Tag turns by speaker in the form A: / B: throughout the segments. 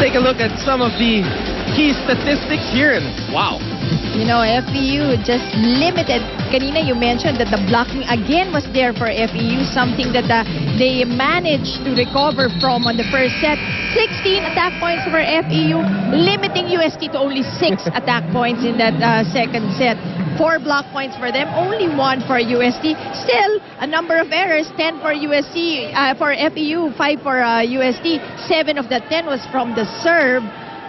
A: take a look at some of the key statistics here. And wow.
B: You know, FEU just limited. Kanina you mentioned that the blocking again was there for FEU, something that they managed to recover from on the first set. 16 attack points for FEU, limiting UST to only 6 attack points in that second set. 4 block points for them, only 1 for UST. Still, a number of errors, 10 for UST, for FEU, 5 for UST. 7 of the 10 was from the serve.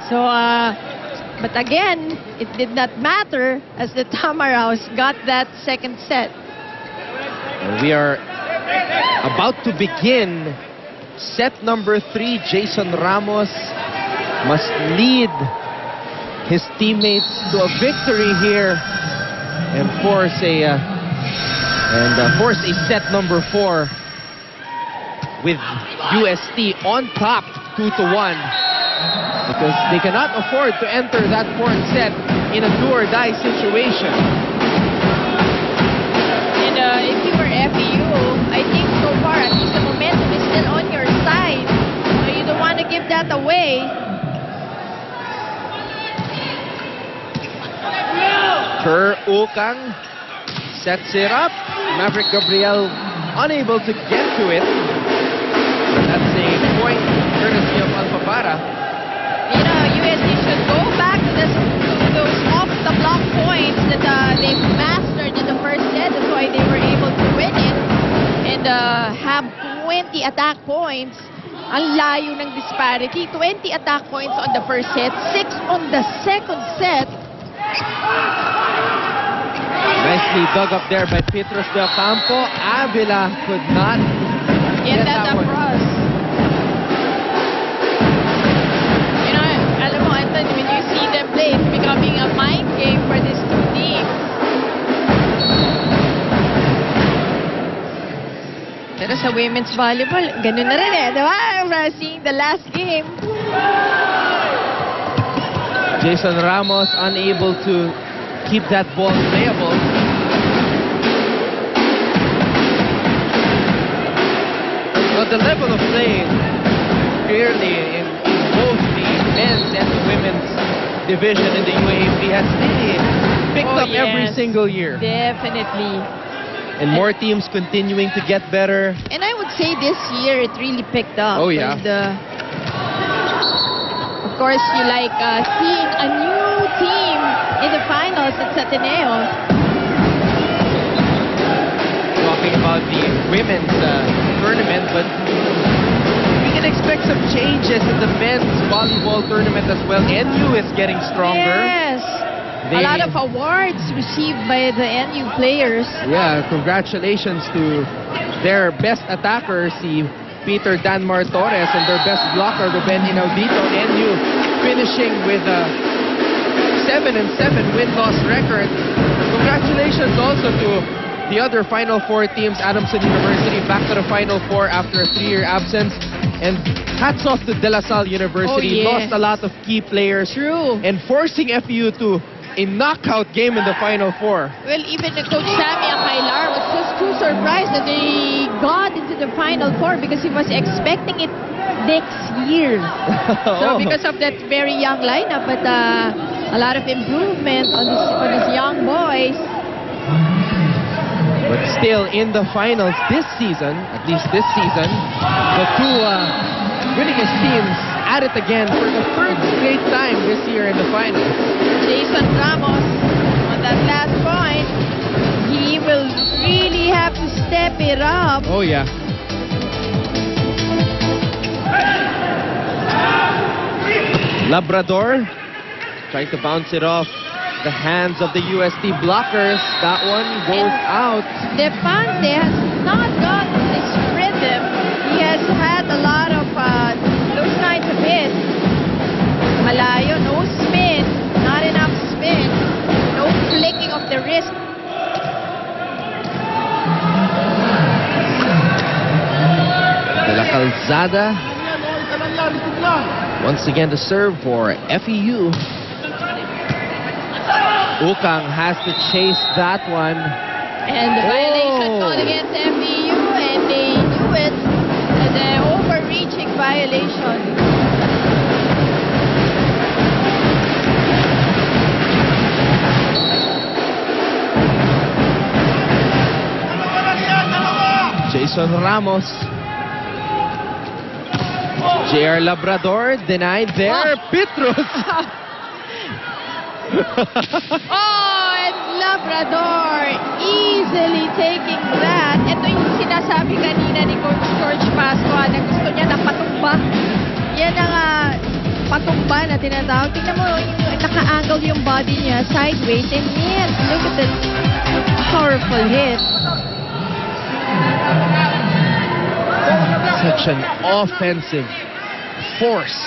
B: So, but again, it did not matter as the Tamaraws got that second set.
A: We are about to begin set number 3. Jason Ramos must lead his teammates to a victory here and force a set number 4 with UST on top 2-1. Because they cannot afford to enter that fourth set in a do-or-die situation.
B: And if you were FEU, I think so far at least the momentum is still on your side. So you don't want to give that away.
A: Kerr Ukang sets it up. Maverick Gabriel unable to get to it. That's a point courtesy of Alphabara.
B: You know, UST should go back to those off-the-block points that they mastered in the first set. That's why they were able to win it and have 20 attack points. Ang layo ng disparity. 20 attack points on the first set, 6 on the second set.
A: Nicely dug up there by Petros Del Campo. Avila could not
B: get that across. When you see them play, it's becoming a mind game for these two teams. Pero sa women's volleyball, ganun na rin eh, di ba? We're seeing the last game.
A: Jason Ramos unable to keep that ball playable. But the level of play clearly in both the men's and the women's division in the UAAP has really picked up every single year.
B: Definitely.
A: And more teams continuing to get better.
B: And I would say this year it really picked up.
A: Oh yeah.
B: And, of course, you like seeing a new team in the finals at Ateneo.
A: Talking about the women's tournament, but we can expect some changes in the men's volleyball tournament as well. NU is getting stronger.
B: Yes. A lot of awards received by the NU players.
A: Yeah, congratulations to their best attacker, si Peter Danmar Torres, and their best blocker, Ruben Inaudito. NU finishing with a 7-7 win-loss record. Congratulations also to the other Final Four teams. Adamson University back to the Final Four after a 3-year absence. And hats off to De La Salle University. Lost a lot of key players.
B: True.
A: And forcing FEU to a knockout game in the Final Four.
B: Well, even the coach Sammy Akailar was just too surprised that they got into the Final Four because he was expecting it next year. So because of that very young lineup, but a lot of improvement on these young boys.
A: But still in the finals this season, at least this season, the two winningest teams at it again for the third straight time this year in the finals.
B: Jason Ramos on that last point, he will really have to step it up.
A: Oh yeah. Labrador trying to bounce it off the hands of the UST blockers. That one goes out.
B: Defante has not gotten this rhythm. He has had a lot of those kinds of hits. Malayo, no spin, not enough spin, no flicking of the wrist.
A: De La Calzada once again to serve for FEU. Ukang has to chase that one.
B: And the violation call against FEU, and they knew it. The overreaching violation.
A: Jason Ramos. JR Labrador denied there. Petrus.
B: Oh, and Labrador easily taking that. Ito yung sinasabi kanina ni Coach George Pascua na gusto niya na patumba. Yan ang patumba na tinatawag. Tingnan mo, yung naka-angle yung body niya sideways. And yes, look at that powerful hit.
A: Such an offensive force.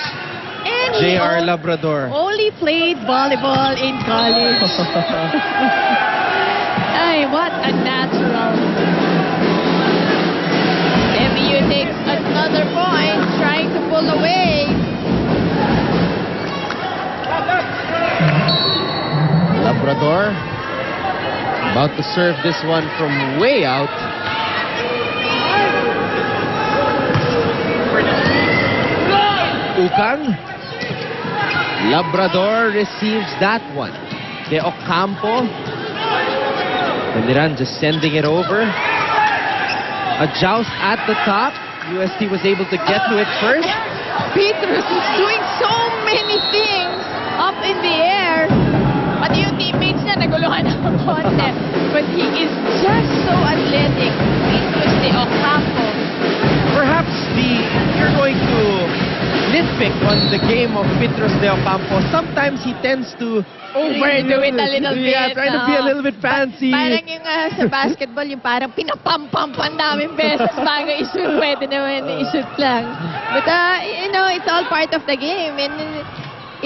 B: And
A: JR Labrador.
B: Only played volleyball in college. Ay, what a natural. FEU takes another point, trying to pull away.
A: Labrador about to serve this one from way out. Ukang. Labrador receives that one. De Ocampo. Bandiran just sending it over. A joust at the top. UST was able to get to it first.
B: Petrus is doing so many things up in the air. Pati yung teammates niya naguluhan ng konti. But he is just so athletic. Petrus de Ocampo.
A: Perhaps you're going to nitpick on the game of Petrus de Ocampo. Sometimes he tends to
B: overdo it a little bit.
A: Yeah, trying to be a little bit fancy.
B: Parang yung sa basketball, yung parang pinapampampan daming beses bago ishoot. Pwede naman ishoot lang. But, you know, it's all part of the game. And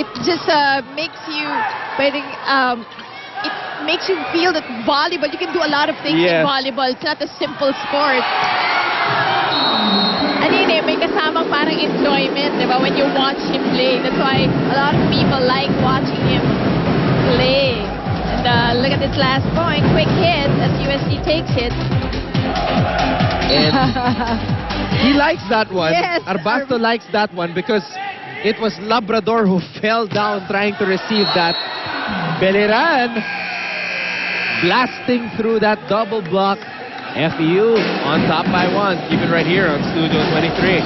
B: it just makes you, it makes you feel that volleyball, you can do a lot of things in volleyball. It's not a simple sport. May kasamang parang enjoyment, diba? When you watch him play. That's why a lot of people like watching him play. And look at this last point. Quick hit as UST takes it.
A: And he likes that one.
B: Yes.
A: Arbasto likes that one because it was Labrador who fell down trying to receive that. Beliran blasting through that double block. FEU on top by one. Keep it right here on Studio 23.